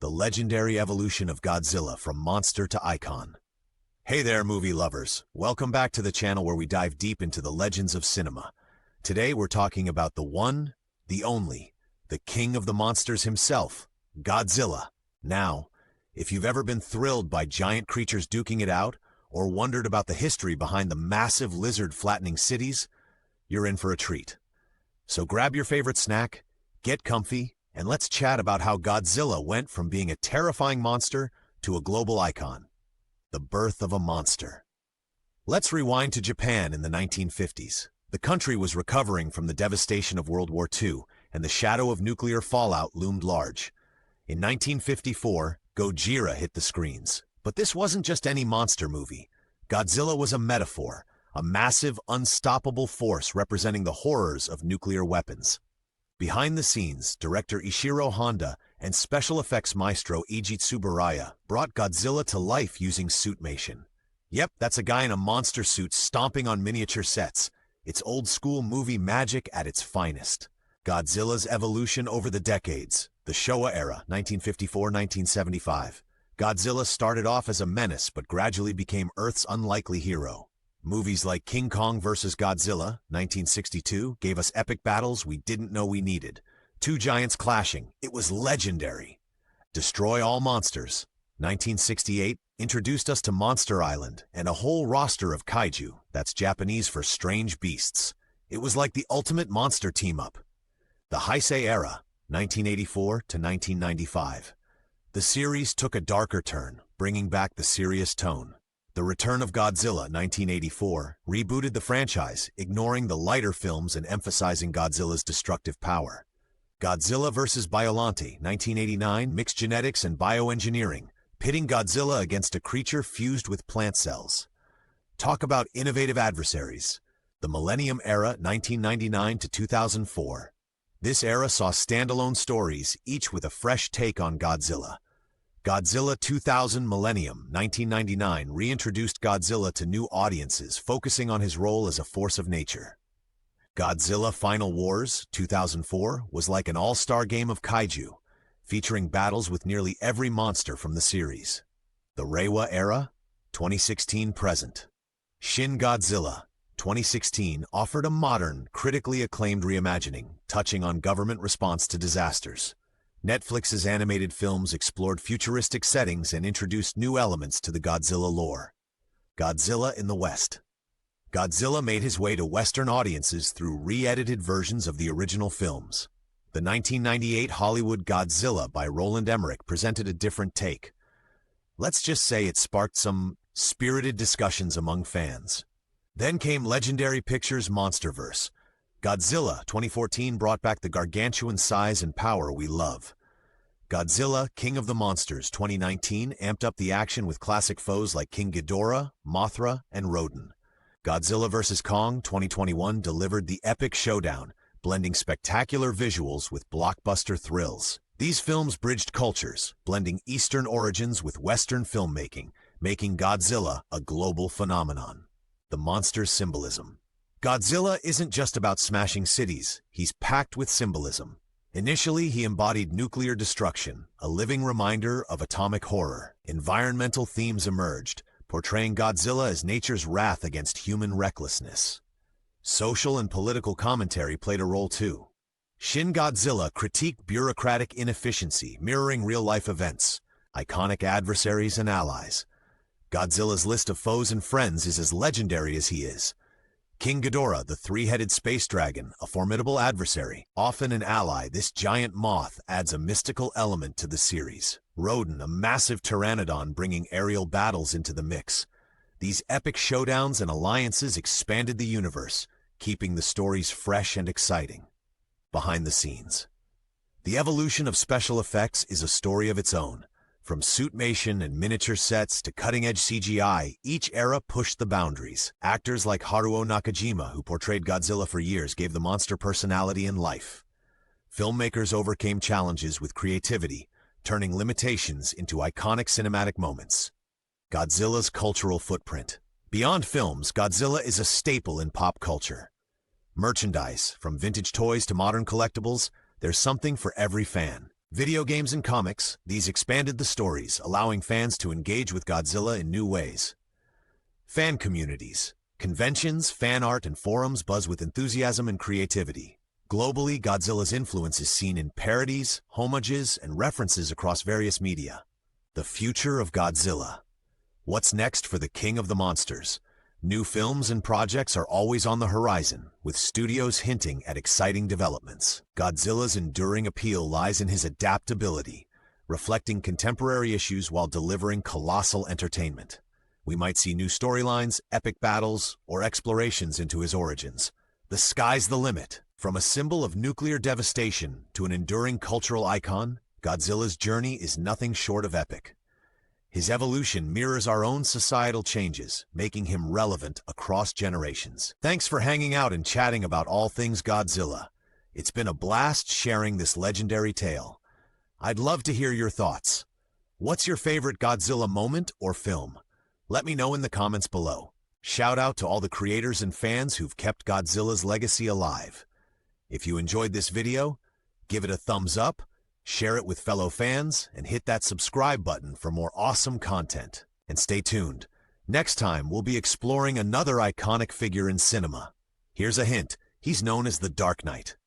the legendary evolution of Godzilla from monster to icon. Hey there, movie lovers. Welcome back to the channel where we dive deep into the legends of cinema. Today we're talking about the one, the only, the king of the monsters himself, Godzilla. Now, if you've ever been thrilled by giant creatures duking it out, or wondered about the history behind the massive lizard flattening cities, you're in for a treat. So grab your favorite snack, get comfy, and let's chat about how Godzilla went from being a terrifying monster to a global icon. The birth of a monster. Let's rewind to Japan in the 1950s. The country was recovering from the devastation of World War II, and the shadow of nuclear fallout loomed large. In 1954, Godzilla hit the screens. But this wasn't just any monster movie. Godzilla was a metaphor, a massive, unstoppable force representing the horrors of nuclear weapons. Behind the scenes, director Ishiro Honda and special effects maestro Eiji Tsuburaya brought Godzilla to life using suitmation. Yep, that's a guy in a monster suit stomping on miniature sets. It's old-school movie magic at its finest. Godzilla's evolution over the decades. The Showa era, 1954-1975. Godzilla started off as a menace but gradually became Earth's unlikely hero. Movies like King Kong vs. Godzilla, 1962, gave us epic battles we didn't know we needed. Two giants clashing. It was legendary. Destroy All Monsters, 1968, introduced us to Monster Island and a whole roster of kaiju, that's Japanese for strange beasts. It was like the ultimate monster team-up. The Heisei era, 1984 to 1995. The series took a darker turn, bringing back the serious tone. The Return of Godzilla, 1984, rebooted the franchise, ignoring the lighter films and emphasizing Godzilla's destructive power. Godzilla vs. Biollante, 1989, mixed genetics and bioengineering, pitting Godzilla against a creature fused with plant cells. Talk about innovative adversaries. The Millennium Era, 1999 to 2004. This era saw standalone stories, each with a fresh take on Godzilla. Godzilla 2000 Millennium, 1999, reintroduced Godzilla to new audiences, focusing on his role as a force of nature. Godzilla Final Wars, 2004, was like an all-star game of kaiju, featuring battles with nearly every monster from the series. The Reiwa era, 2016-present. Shin Godzilla, 2016, offered a modern, critically acclaimed reimagining, touching on government response to disasters. Netflix's animated films explored futuristic settings and introduced new elements to the Godzilla lore. Godzilla in the West. Godzilla made his way to Western audiences through re-edited versions of the original films. The 1998 Hollywood Godzilla by Roland Emmerich presented a different take. Let's just say it sparked some spirited discussions among fans. Then came Legendary Pictures' Monsterverse. Godzilla 2014 brought back the gargantuan size and power we love. Godzilla, King of the Monsters 2019 amped up the action with classic foes like King Ghidorah, Mothra, and Rodan. Godzilla vs. Kong 2021 delivered the epic showdown, blending spectacular visuals with blockbuster thrills. These films bridged cultures, blending Eastern origins with Western filmmaking, making Godzilla a global phenomenon. The monster's symbolism. Godzilla isn't just about smashing cities, he's packed with symbolism. Initially, he embodied nuclear destruction, a living reminder of atomic horror. Environmental themes emerged, portraying Godzilla as nature's wrath against human recklessness. Social and political commentary played a role too. Shin Godzilla critiqued bureaucratic inefficiency, mirroring real-life events, iconic adversaries and allies. Godzilla's list of foes and friends is as legendary as he is. King Ghidorah, the three-headed space dragon, a formidable adversary, often an ally, this giant moth adds a mystical element to the series. Rodan, a massive pteranodon bringing aerial battles into the mix. These epic showdowns and alliances expanded the universe, keeping the stories fresh and exciting. Behind the scenes. The evolution of special effects is a story of its own. From suitmation and miniature sets to cutting-edge CGI, each era pushed the boundaries. Actors like Haruo Nakajima, who portrayed Godzilla for years, gave the monster personality and life. Filmmakers overcame challenges with creativity, turning limitations into iconic cinematic moments. Godzilla's cultural footprint. Beyond films, Godzilla is a staple in pop culture. Merchandise, from vintage toys to modern collectibles, there's something for every fan. Video games and comics, these expanded the stories, allowing fans to engage with Godzilla in new ways. Fan communities. Conventions, fan art, and forums buzz with enthusiasm and creativity. Globally, Godzilla's influence is seen in parodies, homages, and references across various media. The future of Godzilla. What's next for the King of the Monsters? New films and projects are always on the horizon, with studios hinting at exciting developments. Godzilla's enduring appeal lies in his adaptability, reflecting contemporary issues while delivering colossal entertainment. We might see new storylines, epic battles, or explorations into his origins. The sky's the limit. From a symbol of nuclear devastation to an enduring cultural icon, Godzilla's journey is nothing short of epic. His evolution mirrors our own societal changes, making him relevant across generations. Thanks for hanging out and chatting about all things Godzilla. It's been a blast sharing this legendary tale. I'd love to hear your thoughts. What's your favorite Godzilla moment or film? Let me know in the comments below. Shout out to all the creators and fans who've kept Godzilla's legacy alive. If you enjoyed this video, give it a thumbs up, share it with fellow fans, and hit that subscribe button for more awesome content. And stay tuned. Next time, we'll be exploring another iconic figure in cinema. Here's a hint. He's known as the Dark Knight.